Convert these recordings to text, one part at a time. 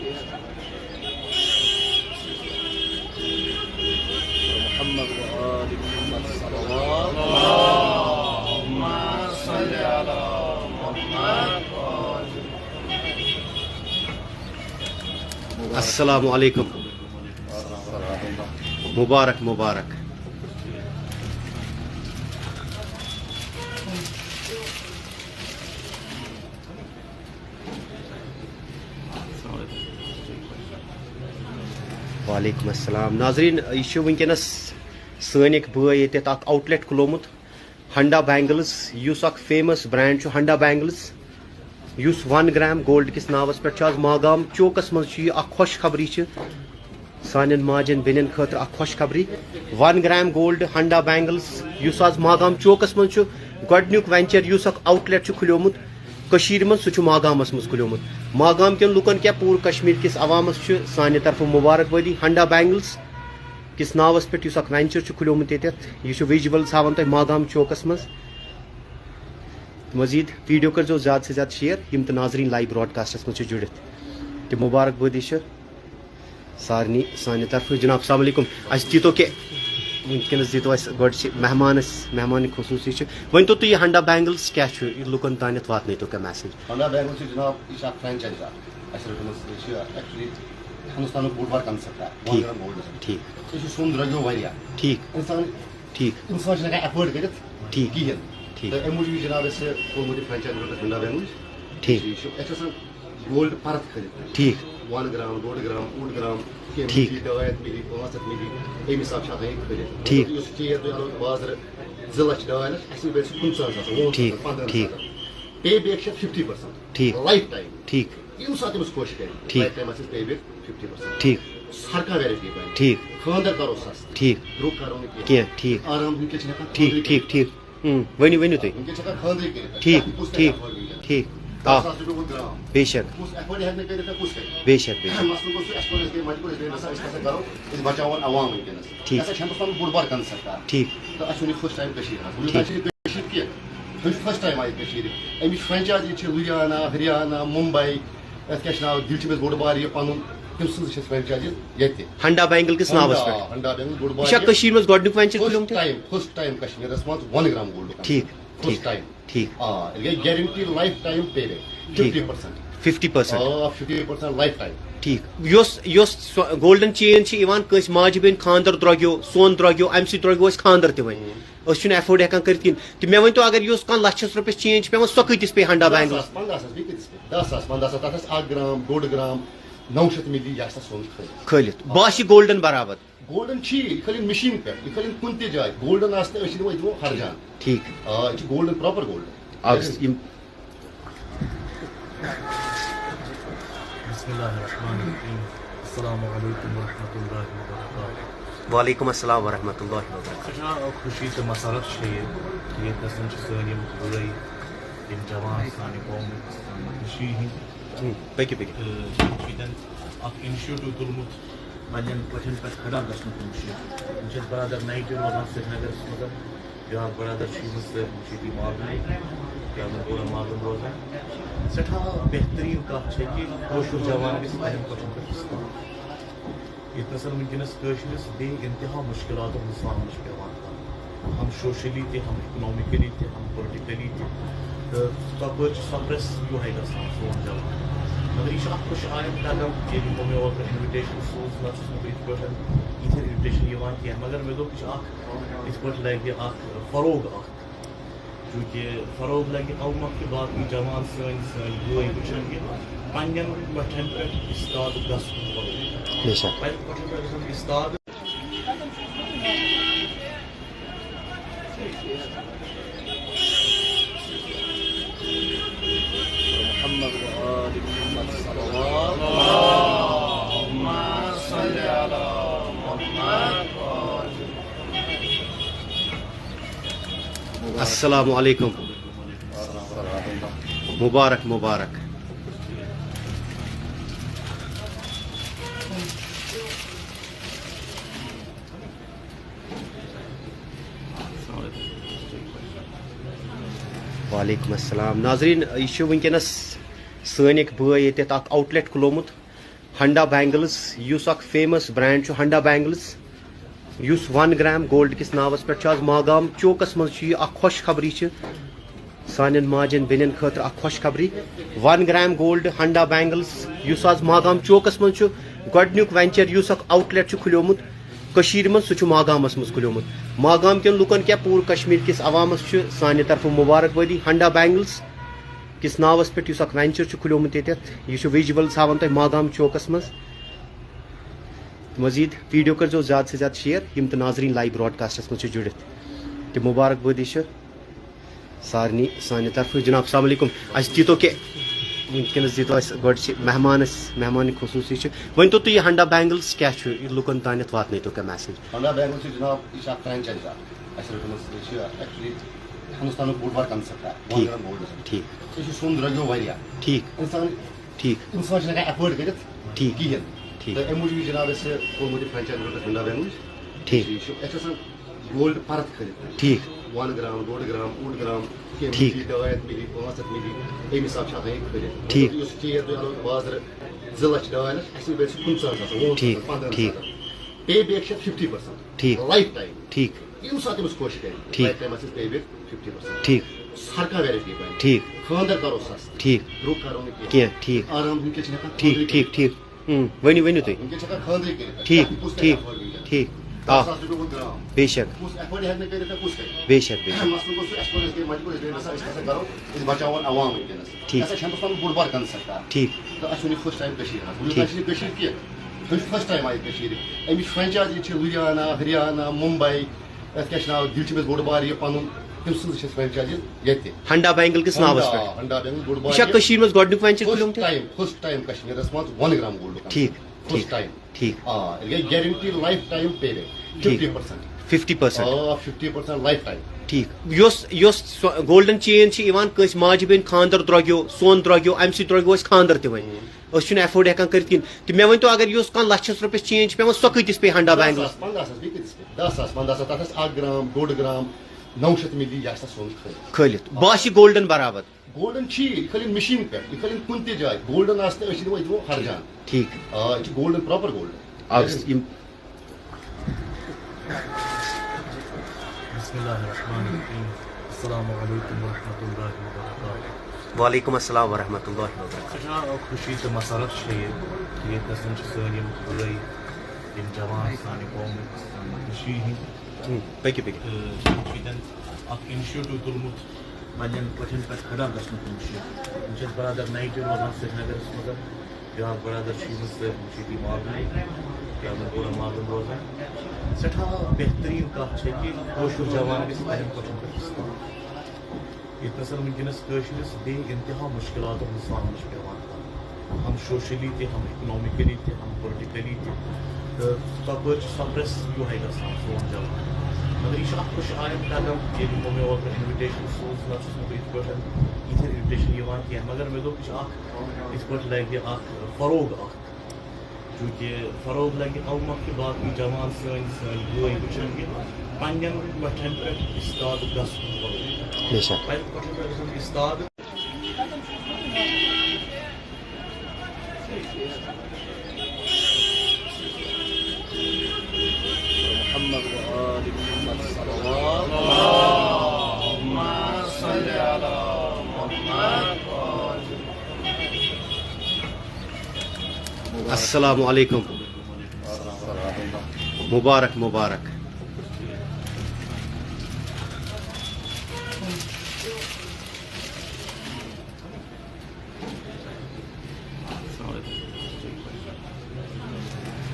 محمد وآل محمد صلوات اللهم صل على محمد السلام علیکم مبارک مبارک وعلیکم السلام ناظرین یہ ونکس سنک بھائی یت اخ آؤٹ لیٹ کھلومت ہنڈا بینگلز اس اخ فیمس برانڈ ہنڈا بینگلز اس 1 گرام گولڈ کس ناوس پہ آج ماگام چوکس مز اخ خوش خبری سان ماجن بینن خاطر اخ خوش خبری 1 گرام گولڈ ہنڈا بینگلز اس آج ماگام چوکس مز گۄڈنیُک وینچر اس اخ آؤٹ لیٹ کھلیومت کشیر من سہ ماگامس مز کھلیومت ماگام کن لکن کیا پور کشمیر کس عوامس سانہ طرف مبارک بادی ہنڈا بینگلز کس ناوس پہ اس اخ وینچر کھلیومت یہ ویجولز ہاون تہ ماگام چوکس مز مزید ویڈیو کرو زیادہ سے زیادہ شیئر یم تو ناظرین لائیو براڈ کاسٹس مجھ جڑت تو مبارک بادی سارنی سانہ طرف جناب السلام علیکم اس دیتو کہ ونکس دیتو اس گۄڈٕ مہمان خصوصی ون تو یہ ہنڈا بینگلز کیا لکن تانیت واتن تو کیا میسیج ہنڈا بینگلز جناب یہ فرینچائز ایکچولی ہندوستان بوڑ بار کنسپٹ ٹھیک یہ سون درگو واریاہ ٹھیک انسان ٹھیک ایفٲرڈ کٔرِتھ ٹھیک کِہیٖنۍ ٹھیک تہٕ امہِ موٗجوٗب جناب اَسہِ کوٚرمُت یہِ فرینچایز ہنڈا بینگلز ٹھیک اَسہِ چھِ آسان گولڈ پرت کٔرِتھ ٹھیک 1 گرام 2 گرام 8 گرام ٹھیک 2 ملی 5 ملی امہِ حساب چھِ آسان یہِ کھٔلِتھ ٹھیک یُس چیز تُہۍ اَنو بازرٕ 2 لچھ 2 لچھ اَسہِ گژھِ 15,000 ٹھیک 15,000 ٹھیک پے بیک چھِ 50% ٹھیک لایف ٹایم ٹھیک ییٚمہِ ساتہٕ تٔمِس خۄش کَرِ ٹھیک لایف ٹایم آسٮ۪س پے بیک 50% ٹھیک ہر کانٛہہ ویرایٹی بَنہِ ٹھیک خانٛدر کَرو سَستہٕ ٹھیک درٛوگ کَرو نہٕ کینٛہہ کینٛہہ ٹھیک آرام وٕنکٮ۪ن چھِ ہٮ۪کان ٹھیک ٹھیک ٹھیک ؤنِو ؤنِو تُہۍ وٕنکٮ۪ن چھِ ہٮ۪کان خانٛدرٕے کٔرِتھ ٹھیک کُس کَرِ ٹھیک ایفٲرڈ وٕنکٮ۪ن ٹھیک 10,000 رۄپیہِ گرام بے شک کُس ایفٲرڈ ہٮ۪کہِ نہٕ کٔرِتھ کُس کَرِ بے شک بے شک مسلہٕ گوٚو سُہ اَسہِ کوٚر أسۍ گٔے مجبوٗر أسۍ گٔے أسۍ کیٛاہ سا کَرو أسۍ بچاوون عوام وٕنکٮ۪نس ٹھیک یہِ ہسا چھِ ہندوستانُک بوٚڑ بار کنسپٹ اکھ ٹھیک تہٕ اَسہِ چھُنہٕ یہِ فٔسٹ ٹایم کٔشیٖرِ منٛز وٕنیُک تام چھِ یہِ کٔشیٖر کینٛہہ وٕنہِ چھُ فٔسٹ ٹایم آیہِ کٔشیٖرِ اَمِچ فرینچایزی چھِ لُدھیانا ہریانہ ممبے یَتھ کیٛاہ چھِ ناو دِلہِ چھِ أسۍ بوٚڑ بار یہِ پَنُن تٔمۍ سٕنٛز چھِ فرینچایزی ییٚتہِ ہنڈا بینگل کس ناوس پہ ہنڈا بینگل بوٚڑ بار یہ مز گۄڈنیُک وینچر کھلیومت فٔسٹ ٹایم کشمیٖرس منٛز 1 گرام گولڈ ٹھیک فٔسٹ ٹایم ٹھیک آ یہِ گٔے guarantee life time pay back 50% 50% 50% life time ٹھیک یس گولڈن چین کٲنٛسہِ ماجہِ بیٚنہِ خاندر درٛوگیو سون درٛوگیو امہِ سۭتۍ درٛوگیو اَسہِ خاندر تہِ وۄنۍ أسۍ چھِنہٕ ایفٲرڈ ہٮ۪کان کٔرِتھ کِہیٖنۍ تہٕ مےٚ ؤنۍتو اگر یُس کانٛہہ لچھس رۄپیس چین چھِ پیٚوان سۄ کۭتِس پیٚیہِ ہنڈا بینگل 10,000 15,000 تَتھ آسہِ 1 گرام 2 گرام 900 ملی یہِ آسہِ تَتھ سون کھٲلِتھ باسہِ گولڈن برابر گولڈن چھِ یہِ کھٲلِن مِشیٖن پٮ۪ٹھ یہِ کھٲلِن کُنہِ تہِ جایہِ گولڈن آسہِ نہٕ أسۍ دِمو یہِ دِمو ہرجان ٹھیک یہِ چھِ گولڈن پراپر گولڈن بسم اللہ الرحمن الرحیم السلام علیکم ورحمۃ اللہ وبرکاتہ وعلیکم السلام ورحمۃ اللہ وبرکاتہ سٹھا خوشی تو مسرت یہ ییٚتنس سٲنۍ یِم بٲے یِم جوان سانہِ قومٕکۍ سانہِ کٔشیٖرِ ہِنٛدۍ پٔکِو پٔکِو تہٕ یِم چھِ ییٚتٮ۪ن اکھ اِنِشیٹِو تُلمُت پنٕنٮ۪ن کۄٹھٮ۪ن پٮ۪ٹھ کھڑا گژھنُک اِنِشیٹِو یِم چھِ برادر نایٹہِ روزان سرینگرس منٛز بیٛاکھ برادر چھُ یِمن سۭتۍ یِم چھِ ییٚتی ماگمٕے پیامن پورہ ماگم روزان سٮ۪ٹھاہ بہتریٖن کَتھ چھےٚ کہِ کٲشُر جوان گژھِ پنٕنٮ۪ن کۄٹھٮ۪ن پٮ۪ٹھ اِستعمال ییٚتنس وٕنکٮ۪نس کٲشرِس بیٚیہِ اِنتِہا مُشکِلاتو ہُنٛد سامنہٕ چھُ پیٚوان کَرُن ہم سوشلی تہِ ہم اِکنامِکٔلی تہِ ہم پُلٹِکٔلی تہِ تہٕ تَپٲرۍ چھُ سپرٮ۪س یِہوٚے گژھان سون جوان مگر یہِ چھُ اکھ خۄش آیِنٛد قدم ییٚلہِ یِمو مےٚ اوترٕ اِنوِٹیشن سوٗز نہ چھُس نہٕ بہٕ یِتھ پٲٹھۍ یِتھٮ۪ن اِنوِٹیشن یِوان کینٛہہ مگر مےٚ دوٚپ یہِ چھُ اکھ یِتھ پٲٹھۍ لگہِ اکھ فروغ اکھ چوٗنٛکہِ فروغ لگہِ اَوٕ مۄکھٕ باقٕے جوان سٲنۍ بٲے وٕچھن کہِ پنٕنٮ۪ن کۄٹھٮ۪ن پٮ۪ٹھ اِستاد گژھُن بے شک پنٕنٮ۪ن کۄٹھٮ۪ن پٮ۪ٹھ گژھُن اِستاد محمد وآل محمد صلوات اللهم صل على محمد السلام علیکم مبارک مبارک وعلیکم السلام ناظرین یہ ونکس سنک بھائی یت اخ آؤٹ لیٹ کھلومت ہنڈا بینگلز یُس اکھ فیمس برانڈ چھُ ہنڈا بینگلز یُس 1 گرام گولڈ کِس ناوس پٮ۪ٹھ چھُ آز ماگام چوکس منٛز چھُ یہِ اکھ خوش خبری چھِ سانٮ۪ن ماجٮ۪ن بیٚنٮ۪ن خٲطرٕ اکھ خوش خبری 1 گرام گولڈ ہنڈا بینگلز یُس آز ماگام چوکس منٛز چھُ گۄڈنیُک وینچر یُس اکھ آوُٹ لیٹ چھُ کھُلیومُت کٔشیٖرِ منٛز سُہ چھُ ماگامس منٛز کھُلیومُت ماگام کٮ۪ن لُکن کیٛاہ پوٗرٕ کشمیٖر کِس عوامس چھُ سانہِ طرفہٕ مُبارک ہنڈا بینگلز کِس ناوس پٮ۪ٹھ یُس اکھ وینچر چھُ کھُلیومُت ییٚتٮ۪تھ یہِ چھُ وِجوَلٕز ہاوان تۄہہِ ماگام چوکس منٛز مزید ویڈیو کٔرۍزیو زیادٕ سے زیادٕ شیر یِم تہِ ناظریٖن لایِو براڈکاسٹس منٛز چھِ جُڑِتھ تہِ مُبارک بٲدی چھِ سارنٕے سانہِ طرفہٕ جناب السلام علیکم اَسہِ دیٖتو کہِ وٕنکیٚنس دیٖتو اَسہِ گۄڈٕ چھِ مہمان اَسہِ مہمان خصوٗصی چھِ ؤنۍتو تُہۍ یہِ ہنڈا بینگلز کیٛاہ چھُ یہِ لُکن تانٮ۪تھ واتنٲیتو کانٛہہ میسیج ہنڈا بینگلز چھِ جناب یہِ چھِ اکھ فرینچایز اکھ اَسہِ رٔٹمٕژ یہِ چھِ ایکچُلی ہندوستانُک بوٚڑ بار کنسپٹ اکھ 1 گرام گولڈس ٹھیٖک یہِ چھُ سون درٛوٚگیو واریاہ ٹھیٖک اِنسان ٹھیٖک اِنسان چھُنہٕ ہٮ۪کان ایفٲرڈ کٔرِتھ ٹھیٖک کِہیٖنۍ ٹھیٖک تہٕ اَمہِ موٗجوٗب چھُ جناب اَسہِ کوٚرمُت یہِ فرینچایز رٔٹٕکھ ہنڈا بینگلز ٹھیٖک یہِ چھُ اَسہِ آسان گولڈ پرت کھٔلِتھ ٹھیک 1 گرام 2 گرام 8 گرام ٹھیٖک 200 مِلی 500 مِلی اَمہِ حِسابہٕ چھِ آسان یہِ کھٔلِتھ ٹھیٖک یُس چیز تُہۍ اَنو بازرٕ 2 لچھ 2 لچھ اَسہِ گژھِ 15,000 ٹھیٖک 15,000 ٹھیٖک پے بیک چھِ 50% ٹھیٖک لایف ٹایم ٹھیٖک ییٚمہِ ساتہٕ تٔمِس خۄش کرِ ٹھیٖک لایف ٹایم آسٮ۪س پے بیک 50% ٹھیٖک ہر کانٛہہ ویرایٹی بنہِ ٹھیٖک خانٛدر کرو سستہٕ ٹھیٖک درٛوگ کرو نہٕ کینٛہہ کینٛہہ ٹھیٖک آرام وٕنکٮ۪س چھِ ہٮ۪کان ٹھیٖک ٹھیٖک ٹھیٖک ؤنِو ؤنِو تُہۍ وٕنکٮ۪س چھِ ہٮ۪کان خانٛدرٕے کٔرِتھ ٹھیٖک کُس ٹھیٖک کرِ ایفٲرڈ ٹھیٖک 10,000 رۄپیہِ گوٚو گرام بے شک کُس ایفٲرڈ ہٮ۪کہِ نہٕ کٔرِتھ کُس کرِ بے شک بے شک مسلہٕ گوٚو سُہ اَسہِ کوٚر أسۍ گٔے مجبوٗر أسۍ گٔے نسا أسۍ ہسا کرو أسۍ بچاوون عوام وٕنکٮ۪نس ٹھیٖک. یہِ ہسا چھِ ہندوستانُک بوٚڑ بار کنسپٹ اکھ ٹھیٖک تہٕ اَسہِ اوٚن یہِ فٔسٹ ٹایم کٔشیٖرِ منٛز وٕنیُک چھِ یہِ کٔشیٖر کینٛہہ فٔسٹ ٹایم آیہِ کٔشیٖرِ اَمِچ فرینچایزی چھِ لُدھیانا ہریانہ ممبے یَتھ کیاہ چھِ ناو دِلہِ چھِ أسۍ بوٚڑ بار یہِ پنُن تٔمۍ سٕنٛز چھِ اَسہِ فرینچایزی ییٚتہِ ہنڈا بینگل کِس ناوس پٮ۪ٹھ ہنڈا بینگل بوٚڑ یہِ بار چھا کٔشیٖرِ منٛز گۄڈنیُک وینچر کھُلیومُت فٔسٹ ٹایم کشمیٖرس منٛز 1 گرام گولڈ ٹھیٖک فٔسٹ ٹھیٖک ٹایم ٹھیٖک آ یہِ گٔے guarantee life time pay back ٹھیٖک. 50% 50% آ 50% لایف ٹایم ٹھیٖک یۄس گولڈن چین چھِ یِوان کٲنٛسہِ ماجہِ بیٚنہِ خانٛدر درٛوٚگیو سون درٛوٚگیو اَمہِ سۭتۍ درٛوٚگیو اَسہِ خانٛدر تہِ وۄنۍ أسۍ چھِنہٕ ایفٲرڈ ہٮ۪کان کٔرِتھ کِہیٖنۍ تہٕ مےٚ ؤنۍتو اگر یۄس کانٛہہ لچھس رۄپیس چین چھِ پیٚوان سۄ کۭتِس پیٚیہِ ہنڈا بینگل 15,000 بیٚیہِ کۭتِس پیٚیہِ 10,000 15,000 تَتھ آسہِ 1 گرام 2 گرام 900 مِلی یہِ آسہِ تَتھ سون کھٔلِتھ کھٲلِتھ باسہِ گولڈن برابر گولڈن چھِ یہِ کھٔلِن مِشیٖن پٮ۪ٹھ یہِ کھٔلِن کُنہِ تہِ جایہِ گولڈن آسہِ تہٕ أسۍ دِمو ہر جان ٹھیٖک آ یہِ چھُ گولڈن پراپر گولڈن یِم بسم اللہ الرحمن الرحیم السلام علیکم ورحمۃ اللہ وبرکاتہ وعلیکم السلام ورحمۃ اللہ وبرکاتہ سٮ۪ٹھاہ خوشی تہٕ مسرت چھِ یہِ ییٚتہِ نَس چھِ سٲنۍ یِم بٲے یِم جوان سانہِ قومٕکۍ کٔشیٖرِ ہِنٛدۍ پٔکِو پٔکِو تہٕ یِم چھِ ییٚتٮ۪ن اکھ اِنِشیٹِو تُلمُت پنٕنٮ۪ن کۄٹھٮ۪ن پٮ۪ٹھ کھڑا گژھنُک مُشیر یِم چھِ اَسہِ برادر نایٹہِ روزان سرینگرس منٛز بیٛاکھ برادر چھُ یِمن سۭتۍ یِم چھِ ییٚتی ماگمٕکۍ پورا ماگم روزان سٮ۪ٹھاہ بہتریٖن کَتھ چھےٚ کہِ کٲشُر جوان گژھِ پنٕنٮ۪ن کۄٹھٮ۪ن پٮ۪ٹھ اِستعمال ییٚتہِ نَس وٕنکٮ۪نس کٲشرِس بیٚیہِ اِنتِہا مُشکِلاتو ہُنٛد سامنہٕ چھُ پیٚوان کَرُن ہم سوشلی تہِ ہم اِکنامِکٔلی تہِ ہم پُلٹِکٔلی تہِ تہٕ تَپٲرۍ چھُ سپرٮ۪س یِہوے گژھان سون جوان مگر یہِ چھُ اکھ خۄش آیِنٛد قدم ییٚلہِ یِمو مےٚ اوترٕ اِنوِٹیشن سوٗز نتہٕ چھُس نہٕ بہٕ یِتھ پٲٹھۍ یِتھۍ اِنوِٹیشن یِوان کینٛہہ مگر مےٚ دوٚپ یہِ چھُ اکھ یِتھ پٲٹھۍ لگہِ اکھ فروغ اکھ چوٗنٛکہِ فروغ لگہِ اَوٕ مۄکھٕ کہِ باقٕے جوان سٲنۍ بٲے وٕچھن کہِ پنٕنٮ۪ن کۄٹھٮ۪ن پٮ۪ٹھ اِستاد گژھُن بے شک پنٕنٮ۪ن کۄٹھٮ۪ن پٮ۪ٹھ گژھُن اِستاد محمد وآل محمد صلوات اللهم صل على محمد السلام علیکم مبارک مبارک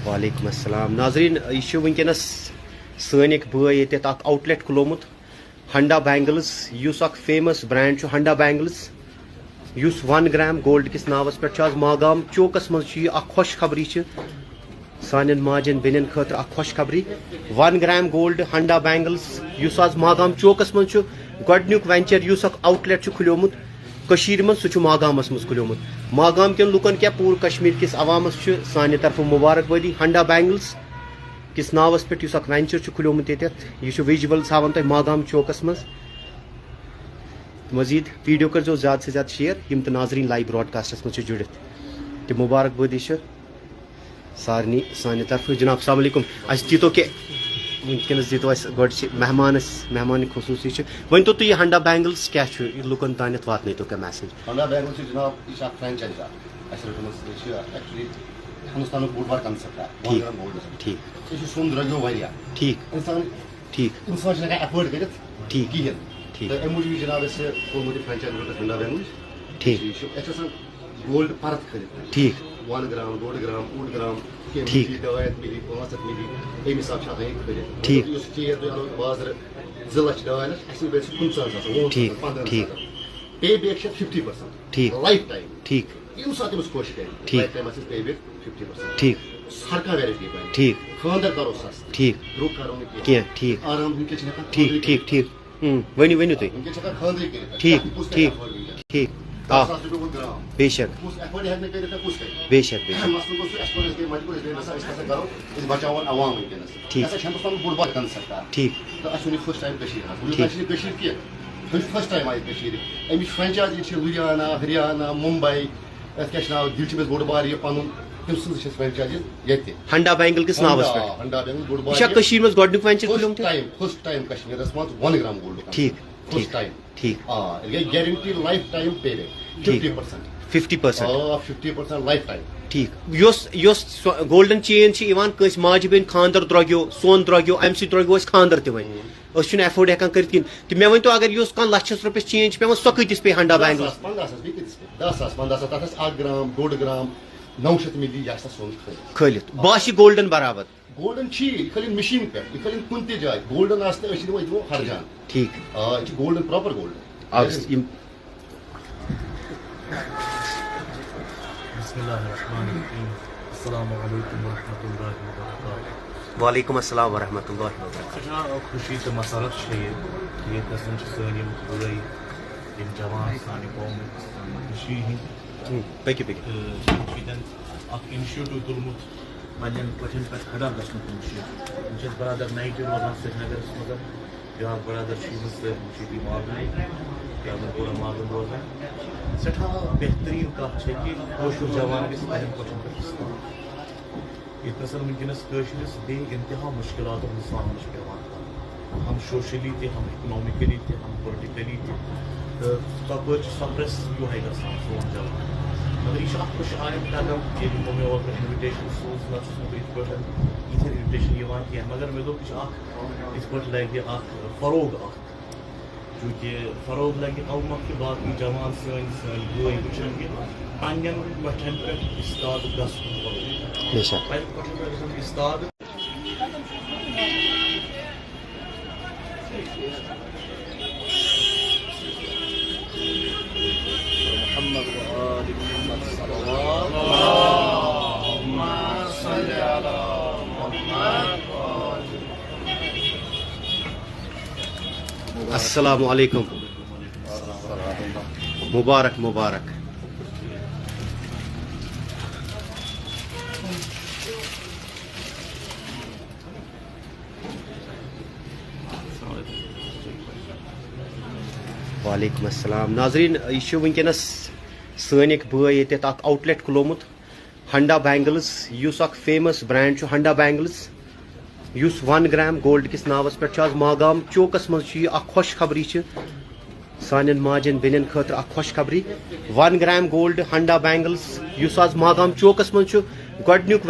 وعلیکم السلام ناظریٖن یہِ چھُ وٕنکیٚنس سٲنۍ اکھ بٲے ییٚتٮ۪تھ اکھ آوُٹ لیٹ کھُلومُت ہنڈا بینگلز یُس اکھ فیمس برانڈ چھُ ہنڈا بینگلز یُس 1 گرام گولڈ کِس ناوس پٮ۪ٹھ چھُ آز ماگام چوکس منٛز چھُ یہِ اکھ خوش خبری چھِ سانٮ۪ن ماجٮ۪ن بیٚنٮ۪ن خٲطرٕ اکھ خوش خبری 1 گرام گولڈ ہنڈا بینگلز یُس آز ماگام چوکس منٛز چھُ گۄڈنیُک وینچر یُس اکھ آوُٹ لیٹ چھُ کھُلیومُت کٔشیٖرِ منٛز سُہ چھُ ماگامس منٛز کھُلیومُت ماگام کٮ۪ن لُکن کیٛاہ پوٗرٕ کشمیٖر کِس عوامس چھُ سانہِ طرفہٕ مُبارک بٲدی ہنڈا بینگلز کِس ناوس پٮ۪ٹھ یُس اکھ وینچر چھُ کھُلیومُت ییٚتٮ۪تھ یہِ چھُ وِجوَلٕز ہاوان تۄہہِ ماگام چوکس منٛز مزید ویڈیو کٔرۍزیو زیادٕ سے زیادٕ شیر یِم تہِ ناظریٖن لایِو براڈکاسٹس منٛز چھِ جُڑِتھ تہِ مُبارک بٲدی چھِ سارنی سانہ طرف جناب السلام علیکم اس دیتو کہ ونکس دیتو اس گۄڈٕ چھِ مہمان خصوصی ورنتو تُہۍ یہ ہنڈا بینگلز کیا لُکن تانیتھ واتنٲیتو کانٛہہ میسیج ہنڈا بینگل سے جناب یہ فرینچائز اچھا ایکچولی ہندوستان بوڑ بار کنسپٹ ٹھیک یہ سون درگو واریاہ ٹھیک انسان ٹھیک انسان ہیکان ایفٲرڈ کٔرِتھ ٹھیک کِہیٖنۍ ٹھیک تہٕ اَمہِ موٗجوٗب جناب اَسہِ کوٚرمُت یہِ فرینچایز روٚٹ ہنڈا بینگل ٹھیک اَسہِ چھِ آسان گولڈ پرت کھٔلِتھ ٹھیک 1 گرام 2 گرام 8 گرام ٹھیک 2 ملی 500 ملی اَمہِ حساب چھِ آسان یہِ کھٔلِتھ ٹھیک یُس چیز تُہۍ اَنو بازرٕ 2 لچھ 2 لچھ اَسہِ گژھِ 15,000 ٹھیک 15,000 ٹھیک پے بیک چھِ 50% ٹھیک لایف ٹایم ٹھیک ییٚمہِ ساتہٕ تٔمِس خۄش کَرِ ٹھیک لایف ٹایم آسٮ۪س پے بیک 50% ٹھیک ہر کانٛہہ ویرایٹی بَنہِ ٹھیک خانٛدر کرو سستہٕ ٹھیک درٛوگ کرو نہٕ کینٛہہ ٹھیک آرام وٕنکٮ۪س چھِ ہٮ۪کان ٹھیک ٹھیک ٹھیک ؤنِو تُہۍ وٕنکٮ۪س چھِ ہٮ۪کان خانٛدرٕے کٔرِتھ ٹھیک کُس کَرِ ٹھیک ایفٲرڈ وٕنکٮ۪س ٹھیک 10,000 رۄپیہِ گوٚو گرام بے شک کُس ایفٲرڈ ہٮ۪کہِ نہٕ کٔرِتھ تہٕ کُس کَرِ بے شک بے شک مسلہٕ گوٚو سُہ اَسہِ کوٚر أسۍ گٔے مجبوٗر أسۍ گٔے وَسان أسۍ ہسا کرو أسۍ بچاوون عوام وٕنکٮ۪نس ٹھیک ہسا چھِ ہندوستانُک بوٚڑ بار کنسپٹ ٹھیک تہٕ اَسہِ اوٚن یہِ فٔسٹ ٹایم کٔشیٖرِ منٛز وٕنیُک چھِ یہِ کٔشیٖر کینٛہہ فٔسٹ ٹایم آیہِ کٔشیٖرِ اَمِچ فرینچایزی چھِ لُدھیانا ہریانہ ممبے یَتھ کیٛاہ چھِ ناو دِل چھِ أمِس بوٚڑ بار یہِ پَنُن تٔمۍ سٕنٛز چھِ اَسہِ فرینچایزی ییٚتہِ ہنڈا بینگل کِس ناوس پٮ۪ٹھ ہنڈا بینگل بوٚڑ یہِ چھا بار کٔشیٖرِ منٛز گۄڈٕنیُک وینچر کھُلیومُت فٔسٹ ٹایم کشمیٖرس منٛز 1 گرام گولڈ ٹھیک فٔسٹ ٹھیک ٹایم ٹھیک آ یہِ گٔے guarantee life time pay back ٹھیک 50% 50% آ 50% لایف ٹایم ٹھیک یۄس گولڈن چین چھِ یِوان کٲنٛسہِ ماجہِ بیٚنہِ خانٛدر درٛوگیو سون درٛوگیو اَمہِ سۭتۍ درٛوگیو اَسہِ خانٛدر تہِ وۄنۍ أسۍ چھِنہٕ ایفٲرڈ ہٮ۪کان کٔرِتھ کِہیٖنۍ تہٕ مےٚ ؤنۍتو اگر یۄس کانٛہہ لچھس رۄپیس چین چھِ پیٚوان سۄ کۭتِس پیٚیہِ ہنڈا بینگل 15,000 بیٚیہِ کۭتِس پیٚیہِ 10,000 15,000 تَتھ آسہِ 1 گرام 2 گرام 900 ملی یہِ آسہِ تَتھ سۄن کھٲلِتھ باسہِ گولڈن برابر گولڈن چھِ یہِ کھٲلِن مِشیٖن پٮ۪ٹھ یہِ کھٲلِن کُنہِ تہِ جایہِ گولڈن آسہِ تہٕ أسۍ چھِ دِوان ہرجان ٹھیک آ یہِ چھِ گولڈن پراپر گولڈن یِم بسم اللہ الرحمن الرحیم السلام علیکم ورحمۃ اللہ وبرکاتہ وعلیکم السلام ورحمۃ اللہ وبرکاتہ سٮ۪ٹھاہ خوشی تہٕ مسرت چھِ ییٚتہِ ییٚتہِ ہسا چھِ سٲنۍ یِم بٲے یِم جوان سانہِ قومٕکۍ کٔشیٖرِ ہِنٛدۍ پٔکِو پٔکِو تہٕ یِم چھِ ییٚتٮ۪ن اکھ اِنِشیٹِو تُلمُت پنٕنٮ۪ن کۄٹھٮ۪ن پٮ۪ٹھ کھڑا گژھنُک مُشیر یِم چھِ اَسہِ برادر نایٹہِ روزان سرینگرس منٛز بیٛاکھ برادر چھِ یِم سۭتۍ یِم چھِ ییٚتی ماگمہٕ پورہ ماگم روزان سٮ۪ٹھاہ بہتریٖن کَتھ چھےٚ کہِ کٲشُر جوان گژھِ پنٕنٮ۪ن کۄٹھٮ۪ن پٮ۪ٹھ استعمال ییٚتہِ نَس وٕنکٮ۪نس کٲشرِس بیٚیہِ اِنتِہا مُشکِلاتن ہُنٛد سامنہٕ چھُ پیٚوان کَرُن ہم سوشلی تہِ ہم اِکنامِکٔلی تہِ ہم پُلٹِکٔلی تہِ تہٕ تَپٲرۍ چھُ سپرٮ۪س یِہوٚے گژھان سون جوان مگر یہِ چھُ اکھ خۄش آیِنٛد قدم ییٚلہِ یِمو مےٚ اوترٕ اِنوِٹیشن سوٗز نتہٕ چھُس نہٕ بہٕ یِتھ پٲٹھۍ یِتھٮ۪ن اِنوِٹیشن یِوان کینٛہہ مگر مےٚ دوٚپ یہِ چھُ اکھ یِتھ پٲٹھۍ لگہِ اکھ فروغ اکھ چوٗنٛکہِ فروغ لگہِ اَوٕ مۄکھٕ کہِ باقٕے جوان سٲنۍ بٲے وٕچھن کہِ پنٕنٮ۪ن کۄٹھٮ۪ن پٮ۪ٹھ اِستاد گژھُن بے شک پنٕنٮ۪ن کۄٹھٮ۪ن پٮ۪ٹھ گژھُن اِستاد محمد وآل محمد صلوات اللهم صل على محمد السلام علیکم مبارک مبارک وعلیکم السلام ناظریٖن یہِ چھُ ونکیٚنس سٲنۍ اکھ بٲے ییٚتٮ۪تھ اکھ آوُٹ لیٹ کھُلومُت ہنڈا بینگلز یُس اکھ فیمس برینڈ چھُ ہنڈا بینگلز یُس 1 گرام گولڈ کِس ناوس پٮ۪ٹھ چھُ آز ماگام چوکس منٛز چھُ یہِ اکھ خۄش خبری چھِ سانٮ۪ن ماجٮ۪ن بیٚنٮ۪ن خٲطرٕ اکھ خۄش خبری 1 گرام گولڈ ہنڈا بینگلز یُس آز ماگام چوکس منٛز چھُ گۄڈٕنیُک